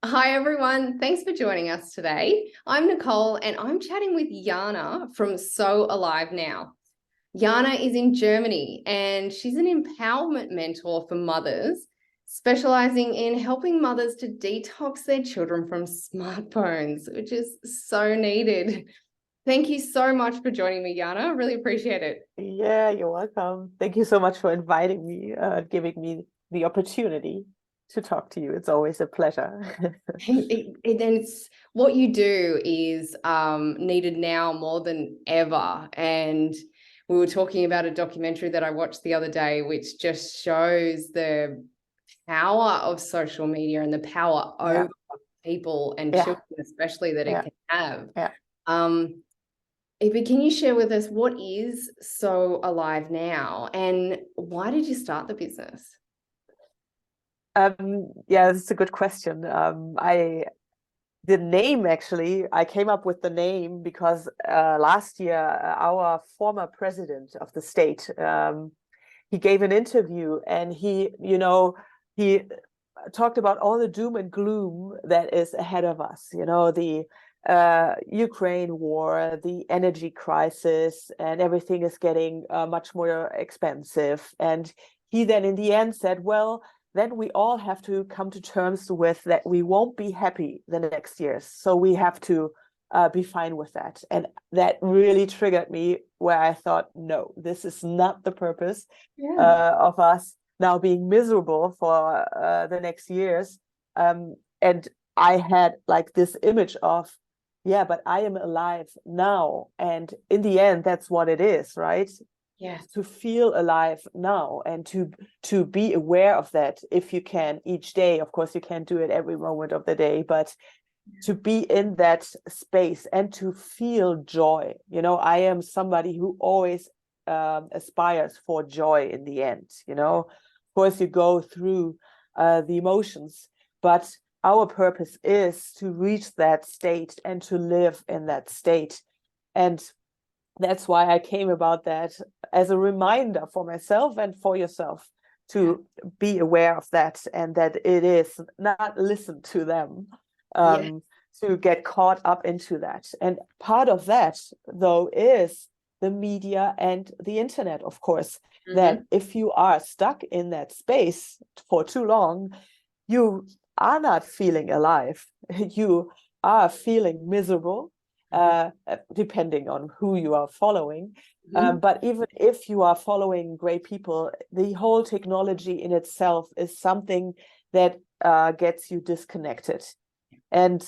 Hi, everyone. Thanks for joining us today. I'm Nicole and I'm chatting with Jana from So Alive Now. Jana is in Germany and she's an empowerment mentor for mothers, specializing in helping mothers to detox their children from smartphones, which is so needed. Thank you so much for joining me, Jana. I really appreciate it. Yeah, you're welcome. Thank you so much for inviting me, giving me the opportunity to talk to you. It's always a pleasure. And it's what you do is needed now more than ever. And we were talking about a documentary that I watched the other day, which just shows the power of social media and the power Yeah, over people and yeah, children, especially that it yeah, can have. yeah. But can you share with us what is So Alive Now and why did you start the business? Yeah, this is a good question. The name actually, I came up with the name because last year our former president of the state, he gave an interview and he talked about all the doom and gloom that is ahead of us. The Ukraine war, the energy crisis, and everything is getting much more expensive. And he then in the end said, well, then we all have to come to terms with that we won't be happy the next years. So we have to be fine with that. And that really triggered me where I thought, no, this is not the purpose Yeah. of us now being miserable for the next years. And I had like this image of, yeah, but I am alive now. And in the end, that's what it is, right? Yes. To feel alive now and to be aware of that if you can each day. Of course, you can't do it every moment of the day, but to be in that space and to feel joy. I am somebody who always aspires for joy in the end. Of course, you go through the emotions, but our purpose is to reach that state and to live in that state. And that's why I came about that as a reminder for myself and for yourself to be aware of that, and that it is not listen to them, Yeah. to get caught up into that. And part of that, though, is the media and the internet, of course, that Mm-hmm. if you are stuck in that space for too long, you are not feeling alive. You are feeling miserable, depending on who you are following. Mm-hmm. But even if you are following great people, the whole technology in itself is something that gets you disconnected. And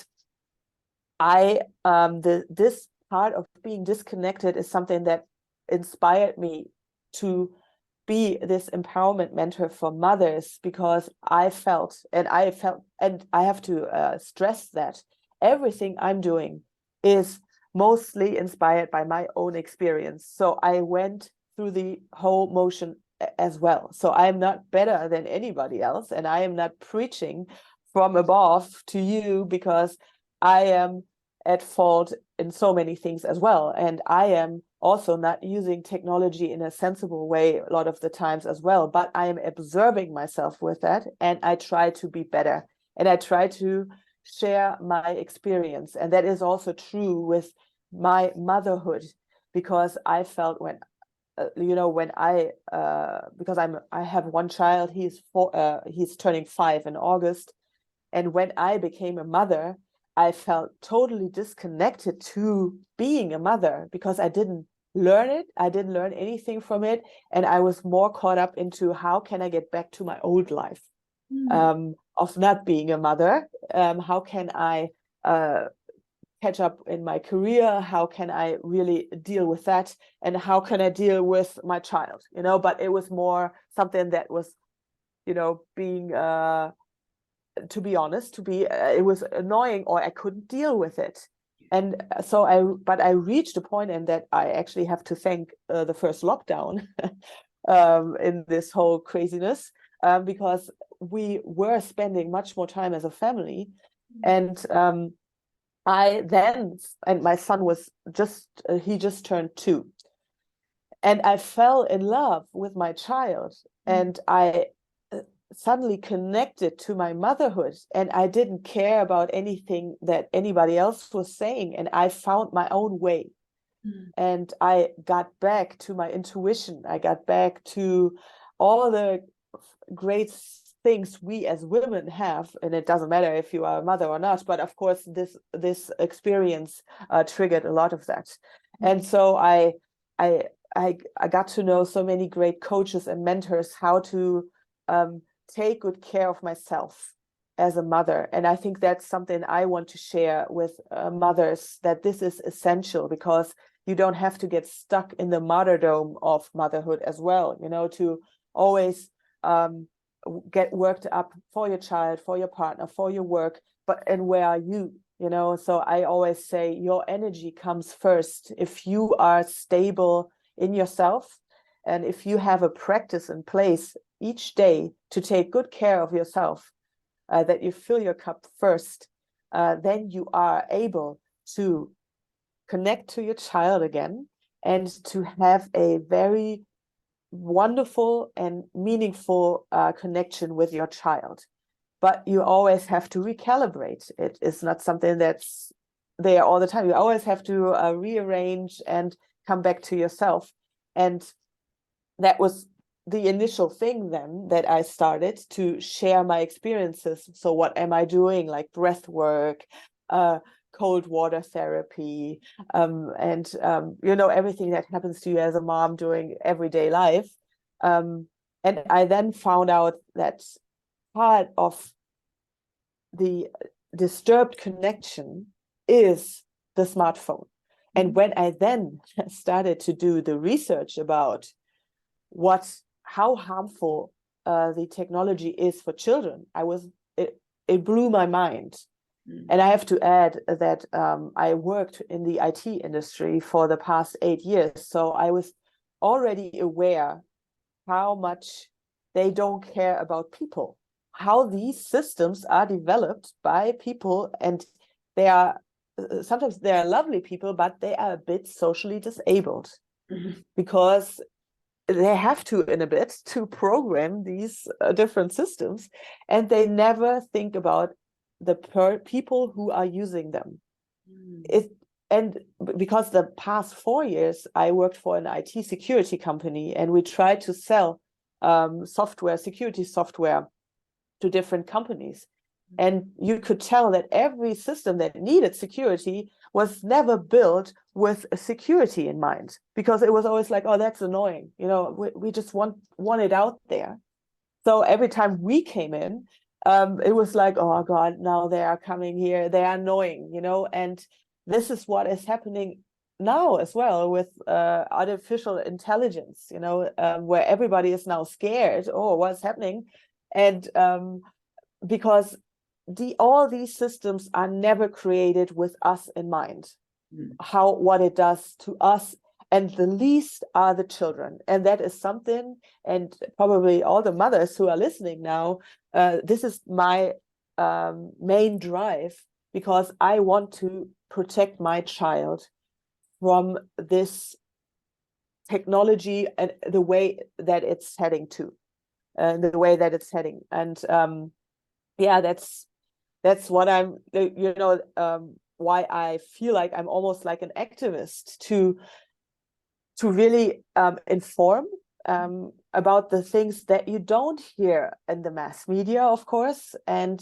this part of being disconnected is something that inspired me to be this empowerment mentor for mothers, because I felt, and I have to stress that everything I'm doing is mostly inspired by my own experience. So I went through the whole motion as well. So I'm not better than anybody else, and I am not preaching from above to you because I am at fault in so many things as well. And I am also not using technology in a sensible way a lot of the times as well, but I am observing myself with that, and I try to be better, and I try to share my experience. And that is also true with my motherhood, because I felt when when because I have one child, he's turning 5 in August, and when I became a mother, I felt totally disconnected to being a mother because I didn't learn it. I didn't learn anything from it. And I was more caught up into how can I get back to my old life, of not being a mother. How can I catch up in my career? How can I really deal with that? And how can I deal with my child? But it was more something that was, being to be honest, it was annoying, or I couldn't deal with it. And so but I reached a point, and that I actually have to thank the first lockdown in this whole craziness, because we were spending much more time as a family. And and my son was he just turned 2. And I fell in love with my child. And suddenly connected to my motherhood, and I didn't care about anything that anybody else was saying, and I found my own way. And I got back to my intuition. I got back to all the great things we as women have, and it doesn't matter if you are a mother or not, but of course this experience triggered a lot of that. And so I got to know so many great coaches and mentors how to take good care of myself as a mother. And I think that's something I want to share with mothers, that this is essential, because you don't have to get stuck in the martyrdom of motherhood as well, to always get worked up for your child, for your partner, for your work, and where are you? So I always say your energy comes first. If you are stable in yourself, and if you have a practice in place each day to take good care of yourself, that you fill your cup first, then you are able to connect to your child again, and to have a very wonderful and meaningful connection with your child. But you always have to recalibrate. It is not something that's there all the time. You always have to rearrange and come back to yourself. And that was the initial thing then, that I started to share my experiences. So what am I doing? Like breath work, cold water therapy, and everything that happens to you as a mom doing everyday life. And I then found out that part of the disturbed connection is the smartphone. And when I then started to do the research about how harmful the technology is for children, it blew my mind. And I have to add that I worked in the IT industry for the past 8 years. So I was already aware how much they don't care about people, how these systems are developed by people, and sometimes they are lovely people, but they are a bit socially disabled, because they have to, in a bit, to program these different systems, and they never think about the people who are using them. And because the past 4 years I worked for an IT security company, and we tried to sell security software to different companies. And you could tell that every system that needed security was never built with a security in mind, because it was always like, oh, that's annoying. We just want it out there. So every time we came in, it was like, oh God, now they are coming here. They are annoying, and this is what is happening now as well with artificial intelligence, where everybody is now scared. Oh, what's happening? And because all these systems are never created with us in mind, what it does to us, and the least are the children. And that is something, and probably all the mothers who are listening now, this is my main drive, because I want to protect my child from this technology and the way that it's heading to, the way that it's heading. And that's what I'm, why I feel like I'm almost like an activist to really inform about the things that you don't hear in the mass media, of course. And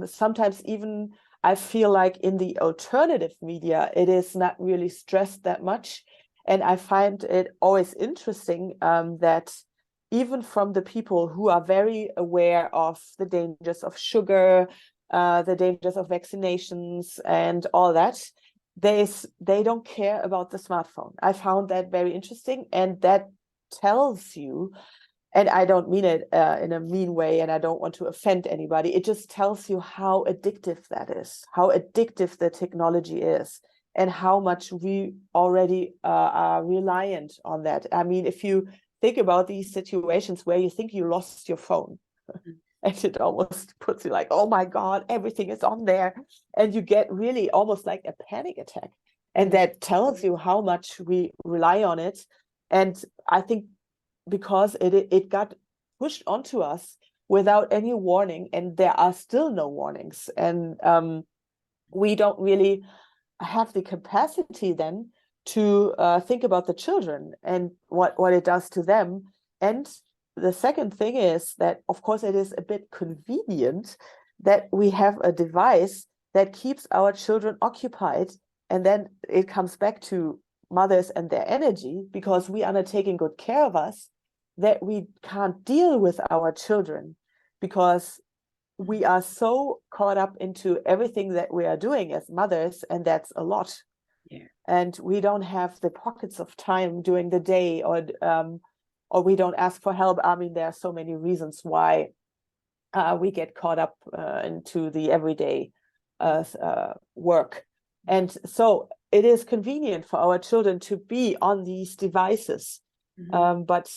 sometimes even I feel like in the alternative media, it is not really stressed that much. And I find it always interesting that even from the people who are very aware of the dangers of sugar, the dangers of vaccinations and all that, they don't care about the smartphone. I found that very interesting, and that tells you, and I don't mean it in a mean way, and I don't want to offend anybody, it just tells you how addictive that is, how addictive the technology is, and how much we already are reliant on that. I mean, if you think about these situations where you think you lost your phone, and it almost puts you like, oh my God, everything is on there. And you get really almost like a panic attack. And that tells you how much we rely on it. And I think because it got pushed onto us without any warning, and there are still no warnings. And we don't really have the capacity then to think about the children and what it does to them. And the second thing is that, of course, it is a bit convenient that we have a device that keeps our children occupied. And then it comes back to mothers and their energy, because we are not taking good care of us, that we can't deal with our children, because we are so caught up into everything that we are doing as mothers, and that's a lot. Yeah. And we don't have the pockets of time during the day, or we don't ask for help. I mean, there are so many reasons why we get caught up into the everyday work. And so it is convenient for our children to be on these devices. But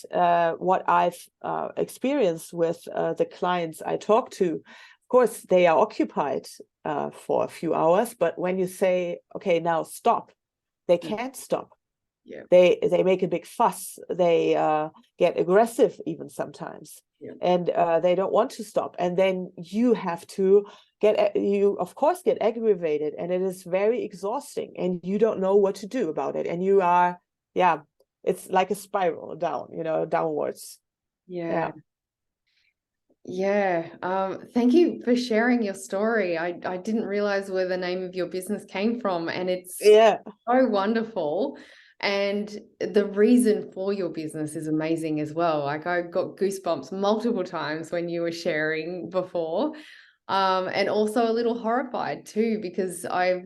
what I've experienced with the clients I talk to, of course, they are occupied for a few hours. But when you say, okay, now stop, they can't stop. Yeah. They make a big fuss. They get aggressive even sometimes. Yeah. And they don't want to stop. And then you have to of course, get aggravated. And it is very exhausting. And you don't know what to do about it. And you are, it's like a spiral down, downwards. Yeah. Thank you for sharing your story. I didn't realize where the name of your business came from, and it's so wonderful. And the reason for your business is amazing as well. Like, I got goosebumps multiple times when you were sharing before. And also a little horrified too, because I've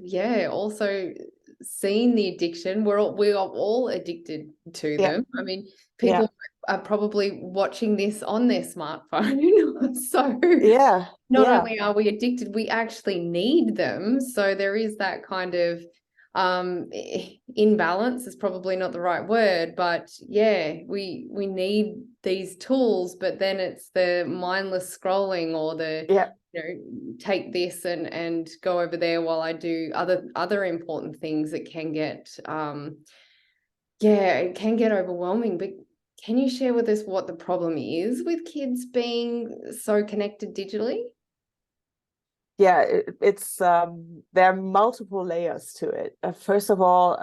also seen the addiction. We are all addicted to them. I mean, people are probably watching this on their smartphone. So not only are we addicted, we actually need them. So there is that kind of imbalance is probably not the right word, but we need these tools, but then it's the mindless scrolling or the take this and go over there while I do other important things that can get it can get overwhelming. But can you share with us what the problem is with kids being so connected digitally? It's there are multiple layers to it. First of all,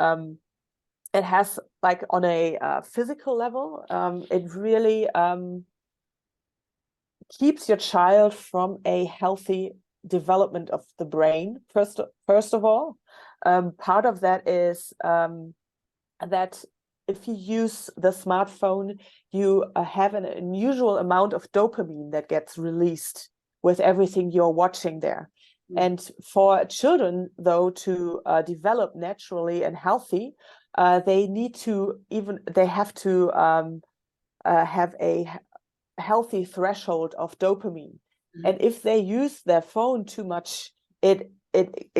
it has, like, on a physical level, it really keeps your child from a healthy development of the brain. First of all, part of that is that if you use the smartphone, you have an unusual amount of dopamine that gets released with everything you're watching there. And for children, though, to develop naturally and healthy, they have to have a healthy threshold of dopamine. And if they use their phone too much, it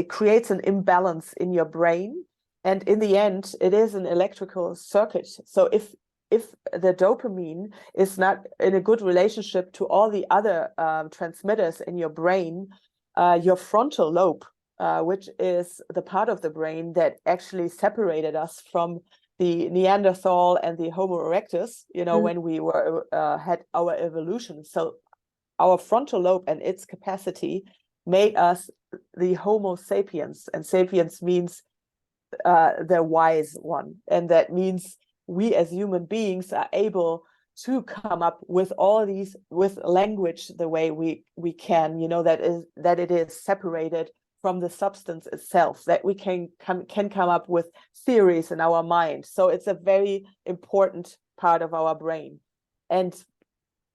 creates an imbalance in your brain. And in the end, it is an electrical circuit. So if the dopamine is not in a good relationship to all the other transmitters in your brain, your frontal lobe, which is the part of the brain that actually separated us from the Neanderthal and the Homo erectus, when we were had our evolution. So our frontal lobe and its capacity made us the Homo sapiens, and sapiens means the wise one, and that means we as human beings are able to come up with all these, with language the way we can, that it is separated from the substance itself, that we can come up with theories in our mind. So it's a very important part of our brain, and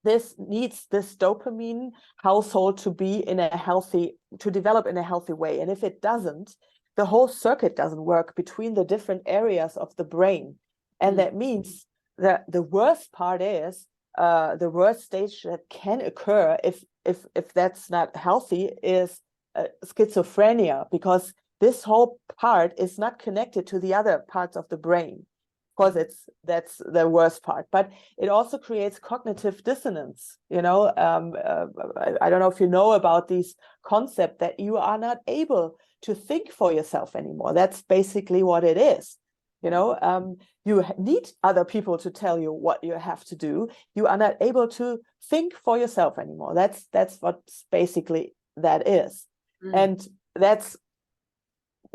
this needs this dopamine household to develop in a healthy way. And if it doesn't, the whole circuit doesn't work between the different areas of the brain. And that means that the worst part is the worst stage that can occur if that's not healthy is schizophrenia, because this whole part is not connected to the other parts of the brain. Of course, that's the worst part, but it also creates cognitive dissonance. I don't know if you know about this concept that you are not able to think for yourself anymore. That's basically what it is. You need other people to tell you what you have to do. You are not able to think for yourself anymore. That's what basically that is. And that's,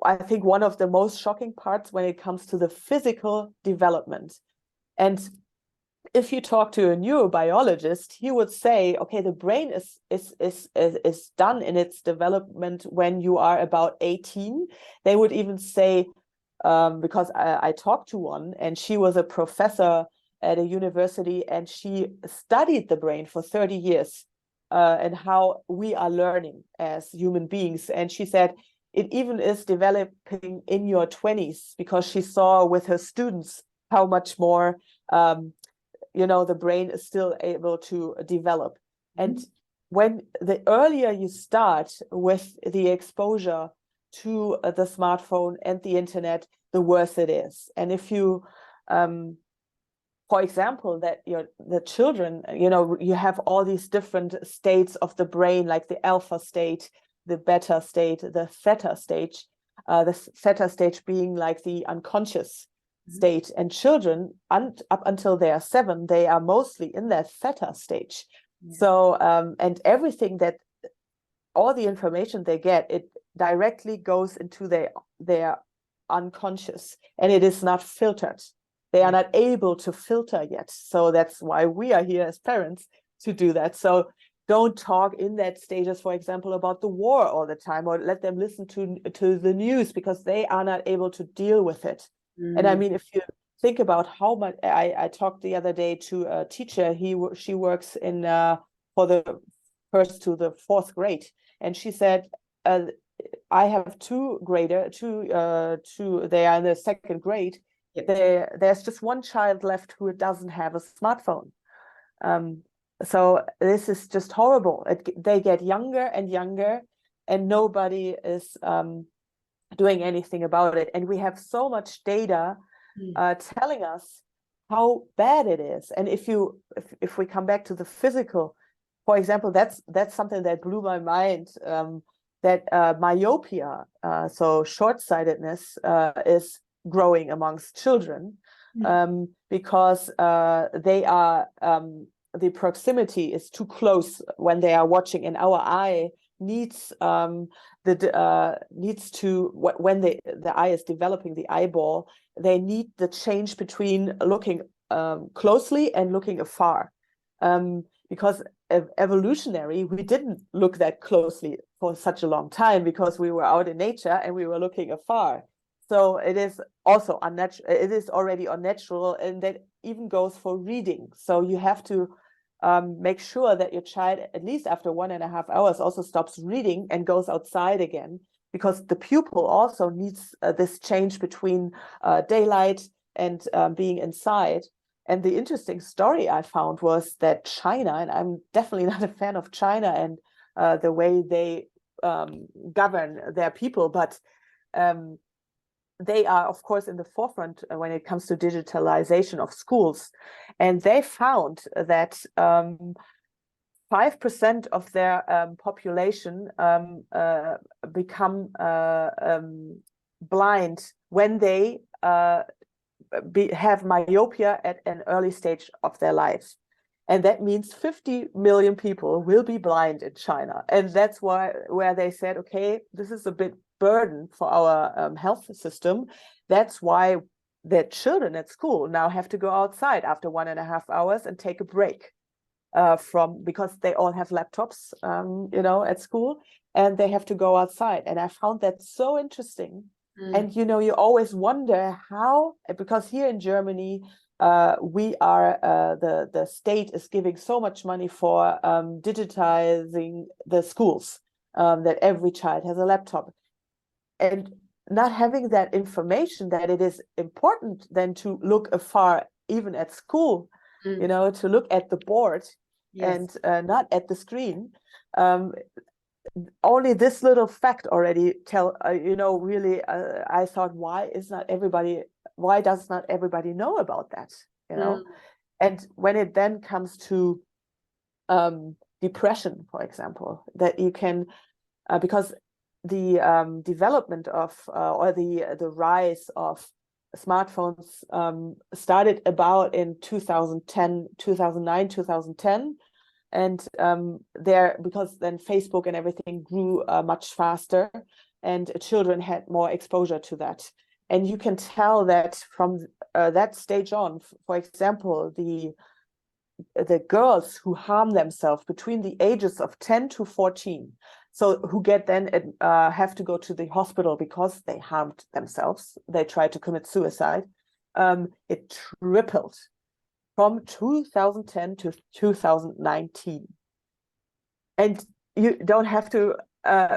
I think, one of the most shocking parts when it comes to the physical development. And if you talk to a neurobiologist, he would say, okay, the brain is done in its development when you are about 18. They would even say, because I talked to one, and she was a professor at a university, and she studied the brain for 30 years and how we are learning as human beings. And she said it even is developing in your 20s, because she saw with her students how much more the brain is still able to develop. And when the earlier you start with the exposure to the smartphone and the internet, the worse it is. And if you, for example, that the children, you have all these different states of the brain, like the alpha state, the beta state, the theta stage, the theta stage being like the unconscious state. And children, up until they are 7, they are mostly in that theta stage. So and everything that, all the information they get, it directly goes into their unconscious, and it is not filtered. They are not able to filter yet. So that's why we are here as parents, to do that. So don't talk in that stages, for example, about the war all the time, or let them listen to the news, because they are not able to deal with it. And I mean, if you think about how much, I talked the other day to a teacher. She works in for the 1st to the 4th grade, and she said, I have 2 grader, they are in the 2nd grade. There's just 1 child left who doesn't have a smartphone. So this is just horrible. They get younger and younger, and nobody is doing anything about it. And we have so much data telling us how bad it is. And if we come back to the physical, for example, that's something that blew my mind, that myopia, so short-sightedness, is growing amongst children, because they are the proximity is too close when they are watching, and our eye needs to, when the eye is developing, the eyeball, they need the change between looking closely and looking afar, because evolutionary, we didn't look that closely for such a long time, because we were out in nature and we were looking afar. So it is also unnatural. It is already unnatural, and that even goes for reading. So you have to make sure that your child, at least after 1.5 hours, also stops reading and goes outside again, because the pupil also needs this change between daylight and being inside. And the interesting story I found was that China, and I'm definitely not a fan of China and the way they govern their people, but they are, of course, in the forefront when it comes to digitalization of schools. And they found that 5% of their population become blind when they have myopia at an early stage of their lives. And that means 50 million people will be blind in China. And that's where they said, okay, this is a bit burden for our health system. That's why their children at school now have to go outside after 1.5 hours and take a break because they all have laptops, at school, and they have to go outside. And I found that so interesting. And, you always wonder how, because here in Germany, we are, the state is giving so much money for digitizing the schools, that every child has a laptop. And not having that information, that it is important then to look afar, even at school, to look at the board, and not at the screen. Only this little fact already really, I thought, why does not everybody know about that? And when it then comes to depression, for example, that you can, because the development of or the rise of smartphones started about in 2010, 2009, 2010. And there, because then Facebook and everything grew much faster, and children had more exposure to that. And you can tell that from that stage on, for example, the girls who harm themselves between the ages of 10 to 14, so who get then have to go to the hospital because they harmed themselves, they tried to commit suicide, it tripled from 2010 to 2019. And you don't have to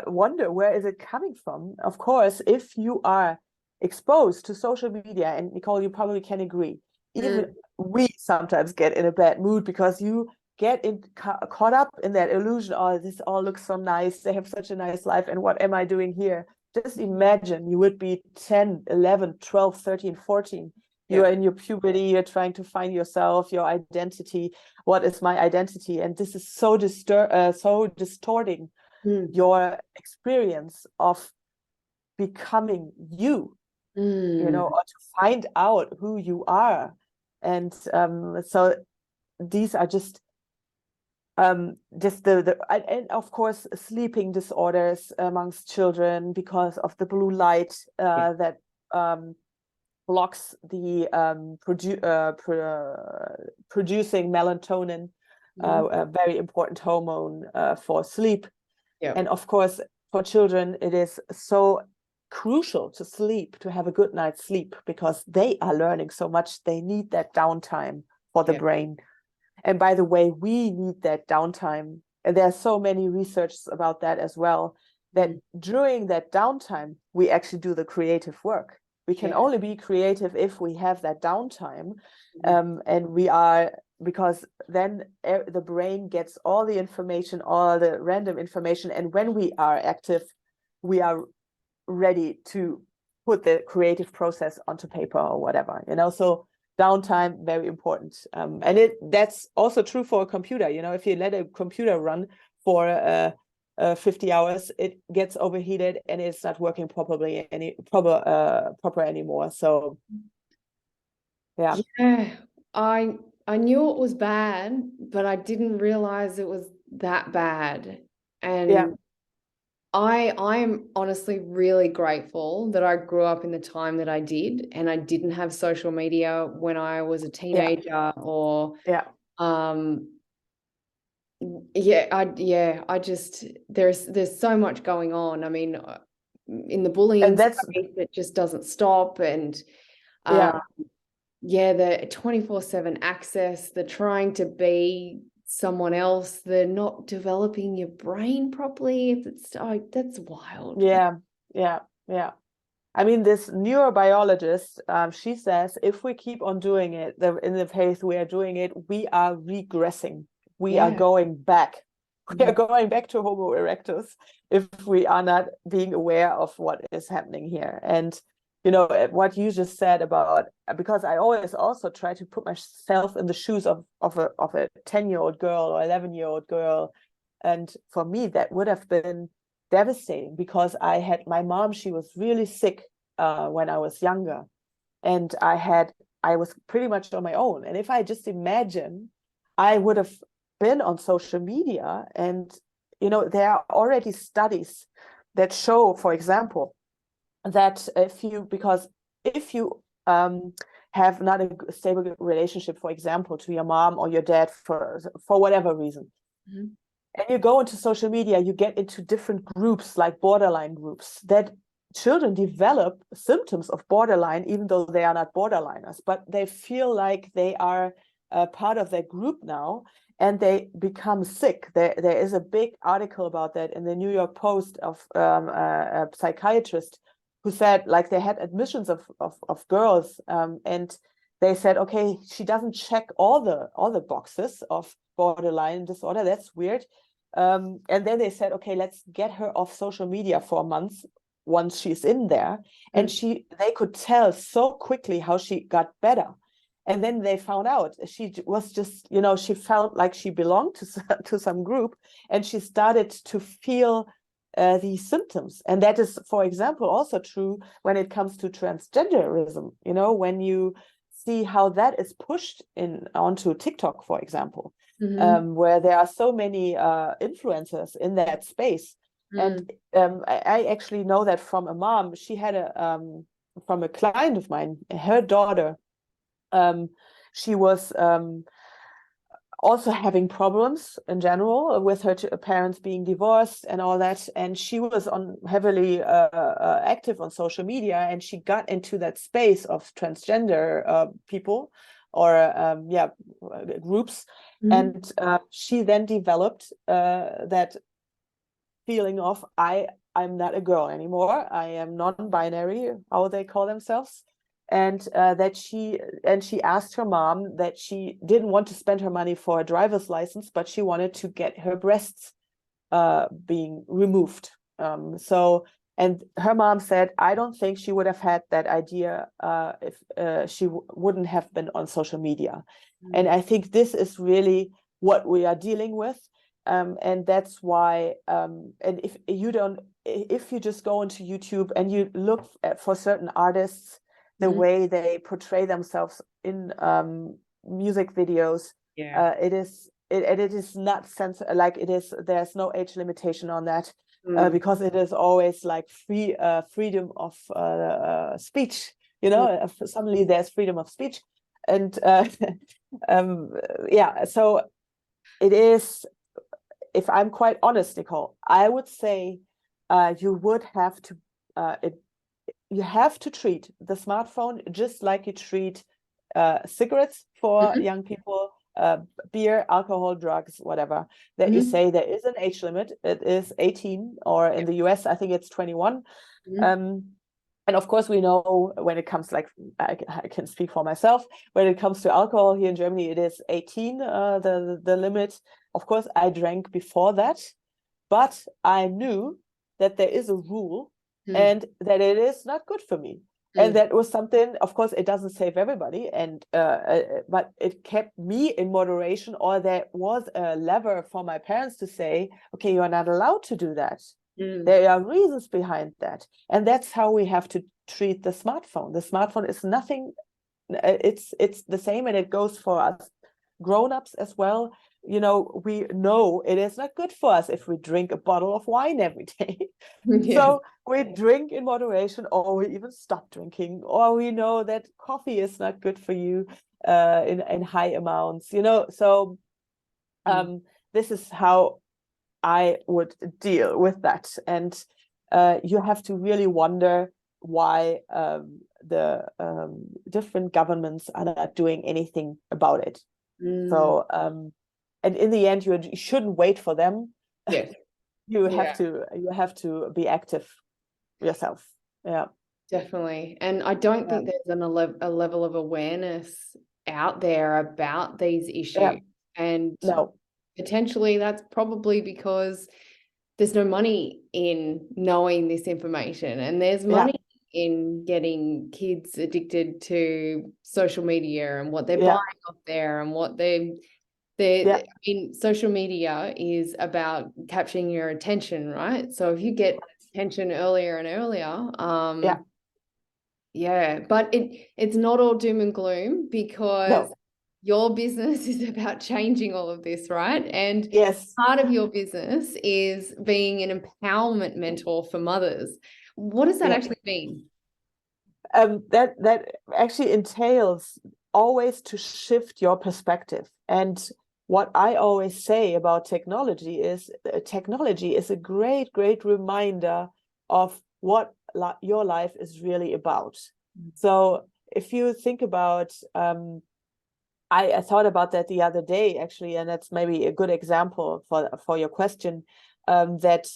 wonder, where is it coming from? Of course, if you are exposed to social media, and Nicole, you probably can agree, even we sometimes get in a bad mood because you get caught up in that illusion. Oh, this all looks so nice. They have such a nice life. And what am I doing here? Just imagine you would be 10, 11, 12, 13, 14. You are in your puberty. You're trying to find yourself, your identity. What is my identity? And this is so distorting your experience of becoming you. You know, or to find out who you are. And so these are just the and of course sleeping disorders amongst children because of the blue light that blocks the producing melatonin, a very important hormone for sleep. And of course, for children, it is so crucial to sleep, to have a good night's sleep, because they are learning so much. They need that downtime for the brain. And by the way, we need that downtime. And there are so many researches about that as well, that during that downtime, we actually do the creative work. We can only be creative if we have that downtime. And we are, because then the brain gets all the information, all the random information. And when we are active, we are ready to put the creative process onto paper or whatever, you know. So downtime, very important. And that's also true for a computer. You know, if you let a computer run for 50 hours, it gets overheated and it's not working proper anymore. So yeah, I knew it was bad, but I didn't realize it was that bad. And I'm honestly really grateful that I grew up in the time that I did, and I didn't have social media when I was a teenager or I just there's so much going on. I mean, in the bullying space, it just doesn't stop. And the 24/7 access, the trying to be someone else, they're not developing your brain properly. If it's that's wild. I mean, this neurobiologist, she says if we keep on doing it in the pace we are doing it, we are regressing. We are going back. We are going back to Homo erectus if we are not being aware of what is happening here. And you know what you just said about, because I always also try to put myself in the shoes of a 10-year-old girl or 11-year-old girl, and for me that would have been devastating, because I had my mom, she was really sick when I was younger, and I was pretty much on my own. And if I just imagine, I would have been on social media, and you know there are already studies that show, for example, that if you have not a stable relationship, for example, to your mom or your dad for whatever reason, and you go into social media, you get into different groups, like borderline groups, that children develop symptoms of borderline, even though they are not borderliners, but they feel like they are part of their group now, and they become sick. There is a big article about that in the New York Post of a psychiatrist who said, like, they had admissions of girls, and they said, okay, she doesn't check all the boxes of borderline disorder. That's weird. And then they said, okay, let's get her off social media for a month once she's in there. And they could tell so quickly how she got better. And then they found out she was just, you know, she felt like she belonged to some group, and she started to feel these symptoms. And that is, for example, also true when it comes to transgenderism. You know, when you see how that is pushed in onto TikTok, for example, where there are so many influencers in that space. And I actually know that from a mom. She had from a client of mine, her daughter, she was also having problems in general with her parents being divorced and all that. And she was heavily active on social media, and she got into that space of transgender people or groups. And she then developed that feeling of I'm not a girl anymore. I am non-binary, how they call themselves. And that she asked her mom that she didn't want to spend her money for a driver's license, but she wanted to get her breasts being removed. And her mom said, I don't think she would have had that idea if she wouldn't have been on social media. And I think this is really what we are dealing with. And that's why, and if you just go into YouTube and you look for certain artists, the way they portray themselves in music videos, it is not like it is. There's no age limitation on that because it is always like freedom of speech. You know, suddenly there's freedom of speech, and so it is. If I'm quite honest, Nicole, I would say you would have to. You have to treat the smartphone just like you treat cigarettes for young people, beer, alcohol, drugs, whatever. That you say there is an age limit. It is 18, or in the US, I think it's 21. And of course, we know when it comes, like I can speak for myself, when it comes to alcohol here in Germany, it is 18, the limit. Of course, I drank before that, but I knew that there is a rule and that it is not good for me. And that was something, of course, it doesn't save everybody, and but it kept me in moderation, or there was a lever for my parents to say, okay, you are not allowed to do that. There are reasons behind that. And that's how we have to treat the smartphone. The smartphone is nothing, it's the same, and it goes for us grown-ups as well. You know, we know it is not good for us if we drink a bottle of wine every day. So we drink in moderation, or we even stop drinking, or we know that coffee is not good for you in high amounts, you know. So this is how I would deal with that. And you have to really wonder why the different governments are not doing anything about it. So and in the end, you shouldn't wait for them. Yes. You have to be active yourself. Yeah, definitely. And I don't think there's a level of awareness out there about these issues. And potentially that's probably because there's no money in knowing this information, and there's money in getting kids addicted to social media and what they're buying off there and what I mean, social media is about capturing your attention, right? So if you get attention earlier and earlier, but it's not all doom and gloom, because your business is about changing all of this, right? And part of your business is being an empowerment mentor for mothers. What does that actually mean? That actually entails always to shift your perspective. And what I always say about technology is a great, great reminder of what your life is really about. So if you think about, I thought about that the other day, actually, and that's maybe a good example for your question, that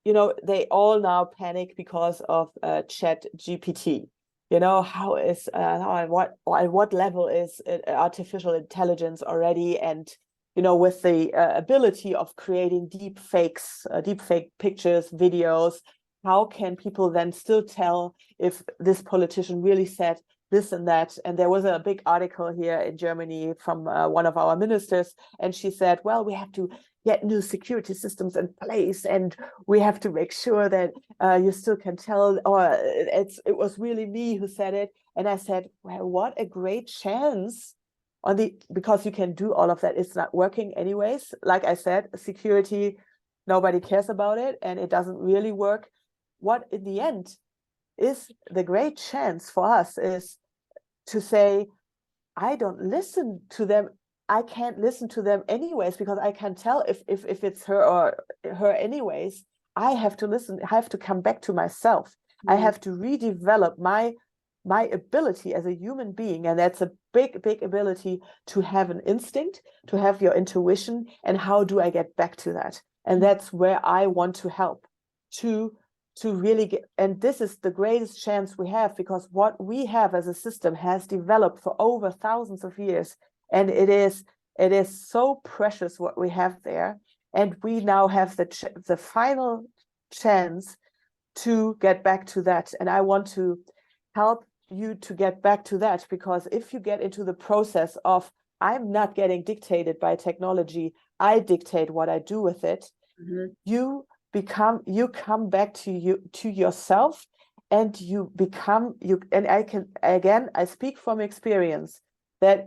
you know, they all now panic because of Chat GPT. You know, how is at what level is artificial intelligence already? And you know, with the ability of creating deep fake pictures, videos, how can people then still tell if this politician really said this and that. And there was a big article here in Germany from one of our ministers, and she said, well, we have to get new security systems in place, and we have to make sure that you still can tell, or it was really me who said it. And I said, well, what a great chance because you can do all of that. It's not working anyways. Like I said, security, nobody cares about it, and it doesn't really work. What in the end is the great chance for us is to say, I don't listen to them. I can't listen to them anyways, because I can tell if it's her or her anyways. I have to listen. I have to come back to myself. Mm-hmm. I have to redevelop my ability as a human being. And that's a big, big ability to have an instinct, to have your intuition. And how do I get back to that? And that's where I want to help to really get, and this is the greatest chance we have, because what we have as a system has developed for over thousands of years. And it is so precious what we have there. And we now have the final chance to get back to that. And I want to help you to get back to that, because if you get into the process of, I'm not getting dictated by technology, I dictate what I do with it, mm-hmm. you come back to yourself, and you become you. And I speak from experience that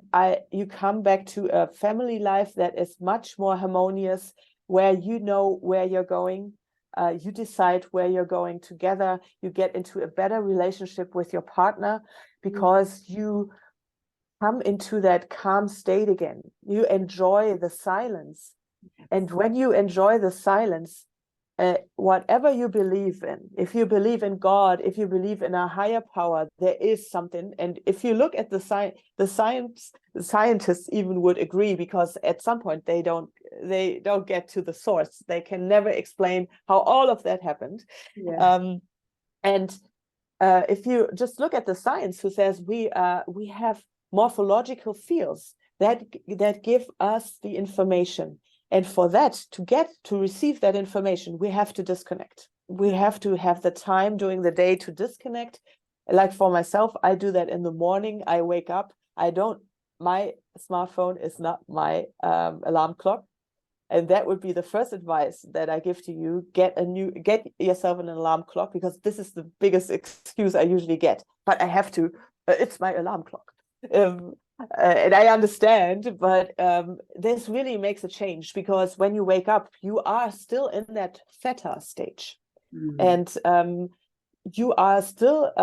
you come back to a family life that is much more harmonious, where you know where you're going. You decide where you're going together. You get into a better relationship with your partner, because you come into that calm state again. You enjoy the silence. And when you enjoy the silence, whatever you believe in, if you believe in God, if you believe in a higher power, there is something. And if you look at the scientists even would agree, because at some point they don't get to the source. They can never explain how all of that happened. Yeah. If you just look at the science, who says we have morphological fields that give us the information. And for that, to receive that information, we have to disconnect. We have to have the time during the day to disconnect. Like for myself, I do that in the morning. I wake up. My smartphone is not my alarm clock. And that would be the first advice that I give to you. Get yourself an alarm clock, because this is the biggest excuse I usually get. But I have to, it's my alarm clock. And I understand, but this really makes a change, because when you wake up, you are still in that theta stage, mm-hmm. and you are still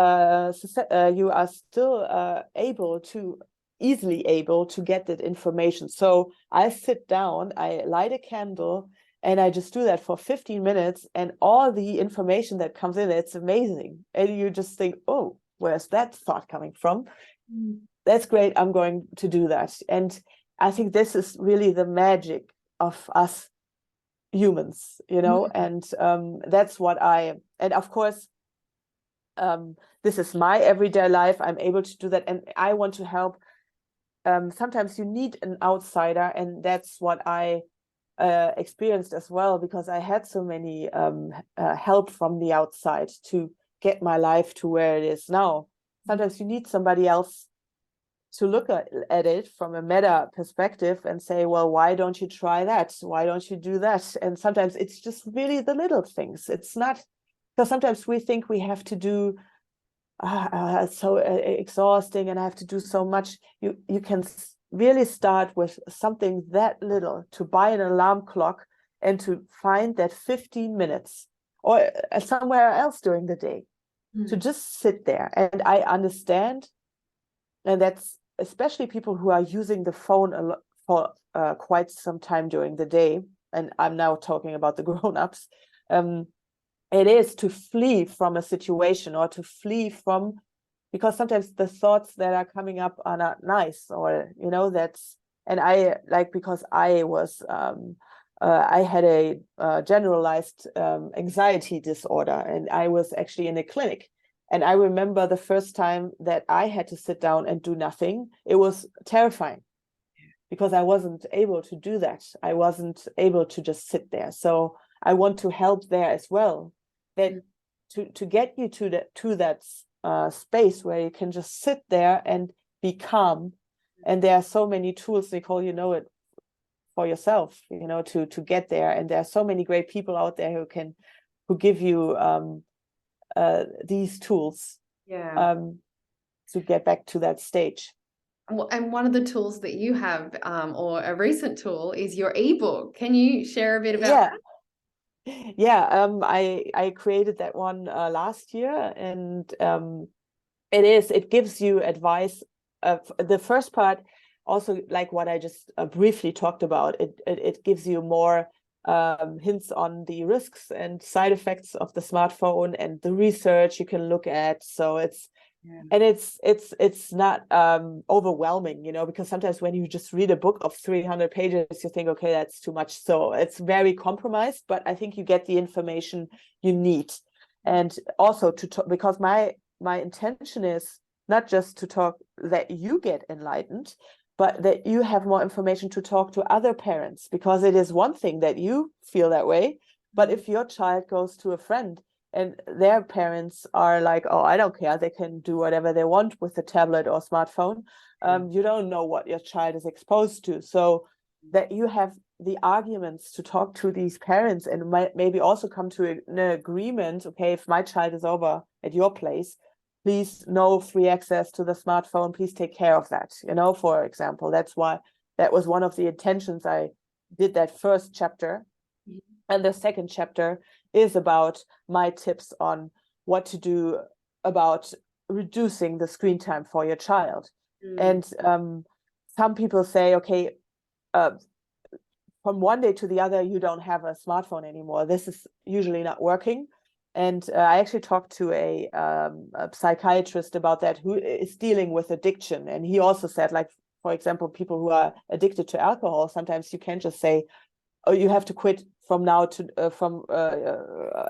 easily able to get that information. So I sit down, I light a candle, and I just do that for 15 minutes, and all the information that comes in, it's amazing, and you just think, oh, where's that thought coming from? Mm-hmm. That's great. I'm going to do that. And I think this is really the magic of us humans, mm-hmm. and that's what and of course, this is my everyday life. I'm able to do that. And I want to help. Sometimes you need an outsider. And that's what I experienced as well, because I had so many help from the outside to get my life to where it is now. Sometimes you need somebody else to look at it from a meta perspective and say, well, why don't you try that? Why don't you do that? And sometimes it's just really the little things. It's not, because sometimes we think we have to do so exhausting, and I have to do so much. You can really start with something that little, to buy an alarm clock and to find that 15 minutes or somewhere else during the day, to just sit there. And I understand. And that's especially people who are using the phone for quite some time during the day. And I'm now talking about the grown-ups. It is to flee from a situation, or to flee from, because sometimes the thoughts that are coming up are not nice, or, and because I was, I had a generalized anxiety disorder, and I was actually in a clinic. And I remember the first time that I had to sit down and do nothing. It was terrifying, because I wasn't able to do that. I wasn't able to just sit there. So I want to help there as well, that to get you to that space where you can just sit there and be calm. And there are so many tools, Nicole, you know it for yourself, you know, to get there. And there are so many great people out there who give you these tools to get back to that stage. And one of the tools that you have, or a recent tool, is your ebook. Can you share a bit about that? Yeah, I created that one last year, and it gives you advice. The first part, also like what I just briefly talked about, it gives you more hints on the risks and side effects of the smartphone and the research you can look at. So it's not overwhelming, you know, because sometimes when you just read a book of 300 pages, you think, okay, that's too much. So it's very compromised, but I think you get the information you need. And also to talk, because my intention is not just to talk that you get enlightened, but that you have more information to talk to other parents, because it is one thing that you feel that way, but if your child goes to a friend and their parents are like, oh, I don't care, they can do whatever they want with the tablet or smartphone, you don't know what your child is exposed to. So that you have the arguments to talk to these parents and maybe also come to an agreement, okay, if my child is over at your place, please, no free access to the smartphone, please take care of that, you know, for example. That's why that was one of the intentions I did that first chapter. And the second chapter is about my tips on what to do about reducing the screen time for your child. And some people say, okay, from one day to the other, you don't have a smartphone anymore. This is usually not working. And I actually talked to a psychiatrist about that, who is dealing with addiction. And he also said, like, for example, people who are addicted to alcohol, sometimes you can't just say, oh, you have to quit from now to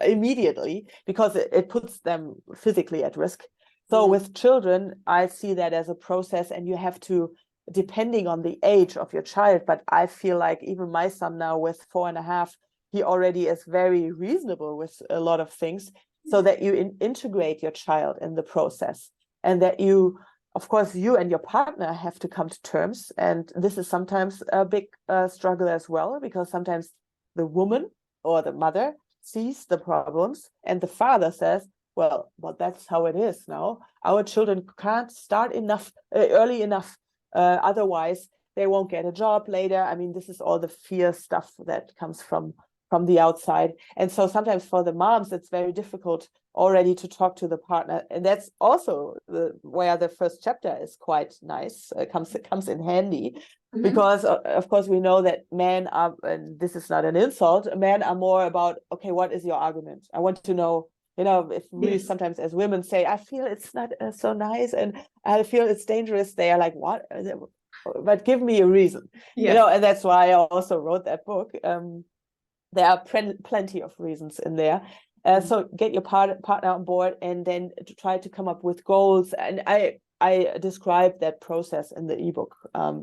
immediately, because it puts them physically at risk. So with children, I see that as a process, and you have to, depending on the age of your child, but I feel like even my son now with 4.5, he already is very reasonable with a lot of things, so that you integrate your child in the process, and that you, of course, you and your partner have to come to terms. And this is sometimes a big struggle as well, because sometimes the woman or the mother sees the problems and the father says, well, that's how it is now. Our children can't start early enough. Otherwise, they won't get a job later. I mean, this is all the fear stuff that comes from the outside. And so sometimes for the moms, it's very difficult already to talk to the partner. And that's also where the first chapter is quite nice. It comes in handy, because of course we know that men are, and this is not an insult, men are more about, okay, what is your argument? I want to know, you know, if we sometimes as women say, I feel it's not so nice and I feel it's dangerous, they are like, what? But give me a reason, you know. And that's why I also wrote that book. There are plenty of reasons in there. So get your partner on board, and then to try to come up with goals. And I describe that process in the ebook,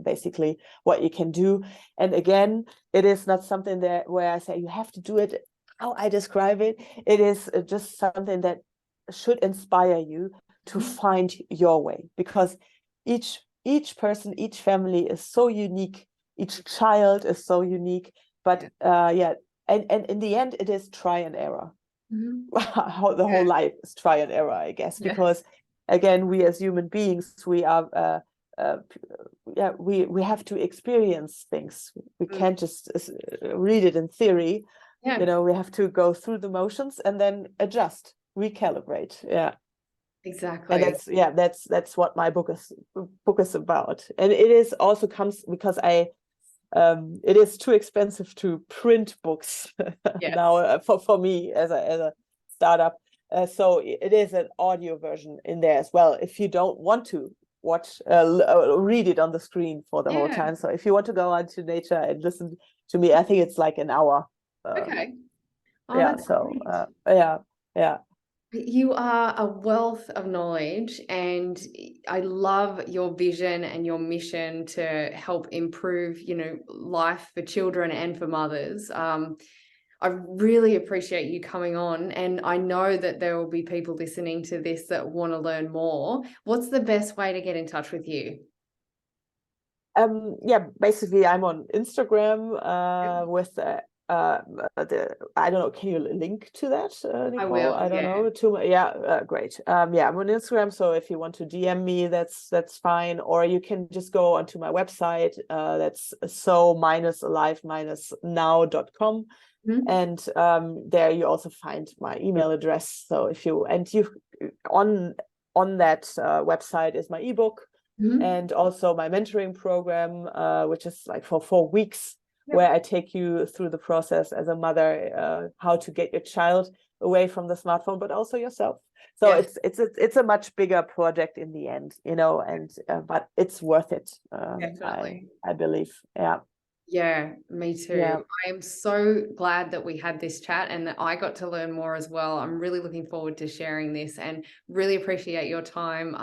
basically what you can do. And again, it is not something where I say you have to do it how I describe it. It is just something that should inspire you to find your way, because each person, each family is so unique. Each child is so unique. But and in the end, it is try and error. How the whole life is try and error, I guess, because again, we as human beings, we are we have to experience things. We can't just read it in theory. You know, we have to go through the motions and then adjust, recalibrate. Exactly. And that's what my book is about. And it is also comes because it is too expensive to print books now for me as a startup. So it is an audio version in there as well, if you don't want to read it on the screen for the whole time. So if you want to go out to nature and listen to me, I think it's like an hour. You are a wealth of knowledge, and I love your vision and your mission to help improve, you know, life for children and for mothers. I really appreciate you coming on, and I know that there will be people listening to this that want to learn more. What's the best way to get in touch with you? Yeah, basically I'm on Instagram Yep. with the I don't know, can you link to that, I Nicole? will, I don't yeah. know. Yeah, great. Yeah, I'm on Instagram, so if you want to DM me, that's fine. Or you can just go onto my website, that's so-alive-now.com. Mhm. And there you also find my email address. So if you on that website is my ebook, Mhm. and also my mentoring program, which is like for 4 weeks, Yep. where I take you through the process as a mother, how to get your child away from the smartphone, but also yourself. So Yes, it's a much bigger project in the end, and but it's worth it. definitely. I believe. Yeah. Yeah, me Yeah. too. I am so glad that we had this chat and that I got to learn more as well. I'm really looking forward to sharing this, and really appreciate your time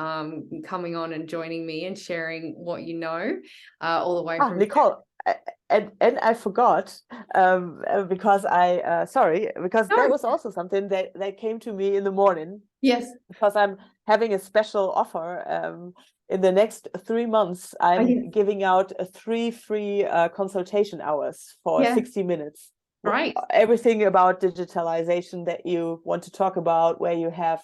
coming on and joining me and sharing what you know, all the way from. Nicole, and I forgot, because because that No. was also something that came to me in the morning, Yes. because I'm having a special offer. In the next 3 months, Oh, I'm yes. giving out 3 free consultation hours for Yeah. 60 minutes. Great. Everything about digitalization that you want to talk about, where you have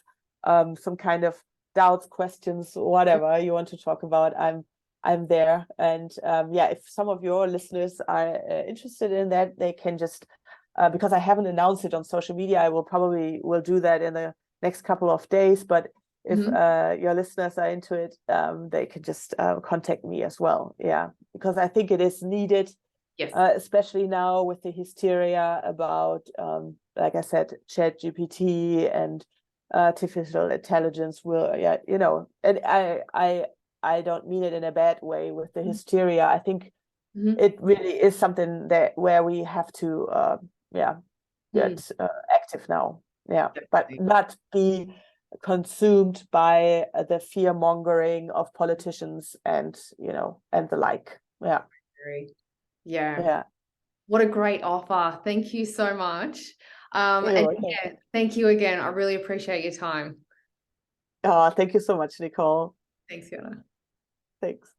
some kind of doubts, questions, whatever you want to talk about, I'm there. And yeah, if some of your listeners are interested in that, they can just because I haven't announced it on social media, I will do that in the next couple of days. But if Mhm. your listeners are into it, they can just contact me as well. Yeah, because I think it is needed, Yes. especially now with the hysteria about, like I said, Chat GPT and artificial intelligence. Yeah, and I don't mean it in a bad way with the hysteria. I think Mhm. it really is something where we have to, yeah, Mm. get active now. Yeah, but Definitely. not be consumed by the fear mongering of politicians and and the like. Yeah, Agree. Yeah. yeah. What a great offer. Thank you so much. You're And welcome. yeah, thank you again. I really appreciate your time. Oh, thank you so much, Nicole. Thanks, Jana. Thanks.